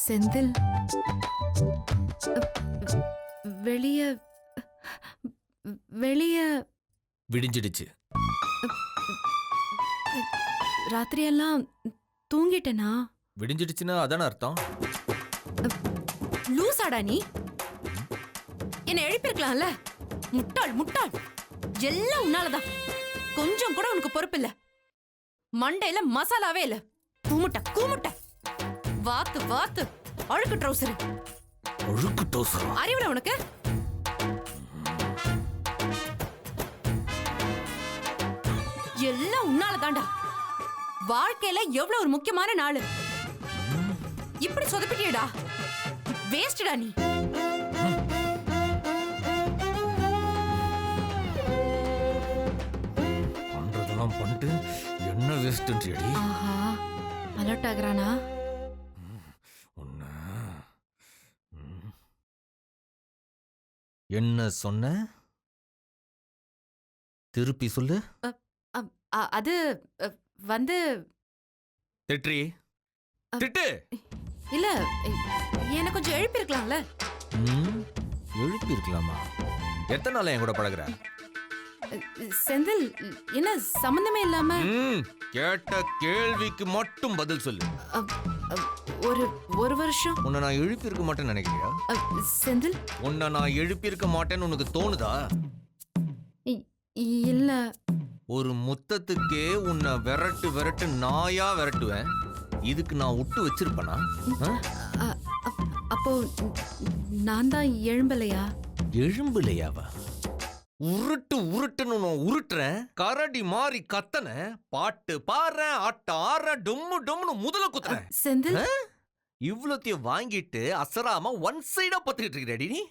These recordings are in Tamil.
செந்தில் வெளிய வெளிய விடிஞ்சிடுச்சு. ராத்திரியெல்லாம் தூங்கிட்டேனா? விடிஞ்சிடுச்சுன்னா அதான அர்த்தம். லூசாடா நீ? என்ன எழுப்பிருக்கலாம்ல. முட்டாள் முட்டாள். எல்லாம் உன்னாலதான். கொஞ்சம் கூட உனக்கு பொறுப்பு இல்ல. மண்டையில மசாலாவே இல்ல. கூமுட்ட கூமுட்ட. வாத்து வாத்து. அழுக்கு ட்ரௌசர். அழுக்கு ட்ரௌசர். அறிவுல உனக்கு? எல்லாம் உன்னாலதான்டா. வாழ்க்கையில எவ்வளவு ஒரு முக்கியமான நாள். இப்படி சொதப்பிட்டியடா. வேஸ்டடா நீ. பண்றதெல்லாம் பண்ணிட்டு என்ன வேஸ்ட்ன்றடி? ஆஹா, அலர்ட் ஆகுறானா? என்ன சொன்ன? திருப்பி சொல்லு. அது வந்து திட்ரி திட்டு. இல்ல, என்ன கொஞ்சம் எழுப்பிருக்கலாம்ல. எழுப்பி இருக்கலாமா? எத்தனை நாள் என் கூட பழகுற? செந்தில், என்ன சம்பந்தமே இல்லாம? கேட்ட கேள்விக்கு மட்டும் பதில் சொல்லு. ஒரு வருஷம். உன்னை நான் எழுப்பி இருக்க மாட்டேன்னு நினைக்கிறியா? செந்தில், உன்னை நான் எழுப்பி இருக்க மாட்டேன்னு உனக்கு தோணுதா? இல்ல. ஒரு முத்தத்துக்கே உன்னை விரட்டு விரட்டு நாயா விரட்டுவேன். இதுக்கு நான் விட்டு வச்சிருப்பேனா? அப்போ நான் தான் எழும்பலையா? எழும்பலையாவா? உருட்டு உருட்டுன்னு உருட்டுறேன். கரடி மாறி கத்தன. பாட்டு பாடுறேன், ஆட்டம் ஆடுறேன், டொம்மு டொம்னு முதல குத்துறேன். செந்தில், இவ்வளோத்தையும் வாங்கிட்டு அசராம ஒன் சைடா பத்துக்கிட்டு இருக்கிறடி நீ.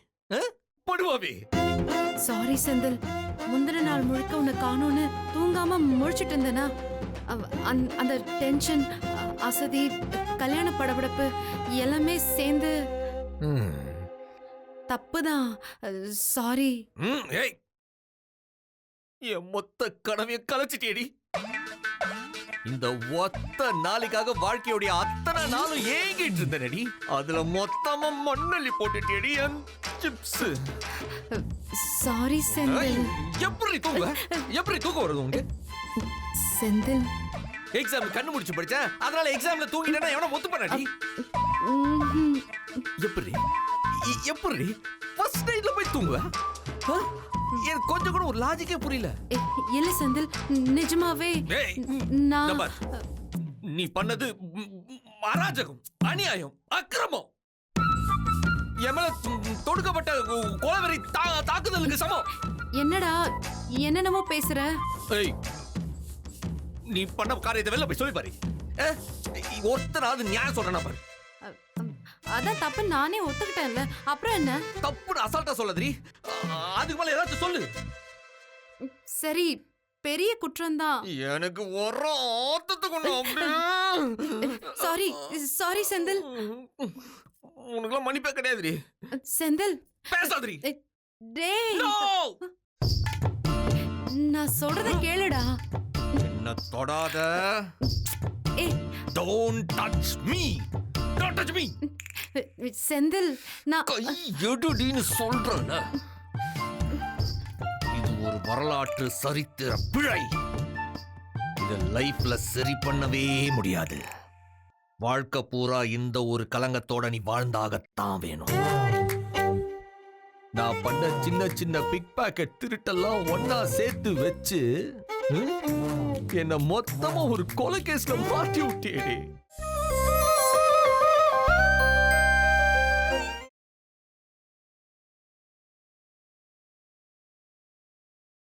படுவாவே. சாரி செந்தில். முந்தின நாள் முழுக்க உன்னை காணோன்னு தூங்காம முழிச்சிட்டு இருந்தேனா? அந்த டென்ஷன், அசதி, கல்யாண படபடப்பு எல்லாமே சேர்ந்து தப்புதான். சாரி. என் மொத்த கனவைய கலைச்சிட்டேடி. இந்த ஒத்த நாளைக்காக வாழ்க்கையோடைய அத்தனை நாளும் ஏங்கிட்டு இருந்தேனடி. அதுல மொத்தமா மண்ணள்ளி போட்டுட்டேடி என் சிப்ஸ். சாரி செந்தில். எப்படி தூக்கம் வருது உனக்கு? செந்தில், எக்ஸாம் கண்ணு முடிச்சு படிச்சேன், அதனால எக்ஸாம்ல தூங்கிட்டேன்னா எவன ஒத்து பண்ணாடி? எப்படி ஃபர்ஸ்ட் நைட்ல போய் தூங்குவ? எனக்கு கொஞ்சம் கூட ஒரு லாஜிக்கே புரியல. இல்ல செந்தில், நிஜமாவே நான் நீ பண்ணது அராஜகம், அநியாயம், அக்கிரமம். எமல தொடுக்கப்பட்ட கொலவெறி தாக்குதலுக்கு சமம். என்னடா என்னென்னமோ பேசுற? நீ பண்ண காரியத்தை வெளில போய் சொல்லி பாரு. ஒருத்தராவது நியாயம் சொல்றேன்னா பாரு. அதான் தப்பு நானே ஒத்துக்கிட்டேன்ல, அப்புறம் என்ன? தப்புன்னு அசால்ட்டா சொல்லாதீ. அதுக்கு மேல ஏதாச்சும் சொல்லு. சரி, பெரிய குற்றம்தான். எனக்கு ஒரு ஆத்தத்துக்கு சாரி சாரி செந்தில். உனக்குலாம் மன்னிப்பே கிடையாதுடி. செந்தில், பேசாதீ. டேய், நான் சொல்றத கேளுடா. என்ன தொடாத. Don't touch me. Don't touch me. Senthil, நான் கை எடுடின்னு சொல்றேன். இது ஒரு வரலாற்று சரித்திர பிழை. இத லைஃப்ல சரி பண்ணவே முடியாது. வாழ்க்கை பூரா இந்த ஒரு கலங்கத்தோட நீ வாழ்ந்தாகத்தான் வேணும். நான் பண்ண சின்ன சின்ன பிக் பாக்கெட் திருட்டெல்லாம் ஒன்னா சேர்த்து வச்சு என்ன மொத்தமா ஒரு கொலை கேஸ்ல மாட்டி விட்டேடி.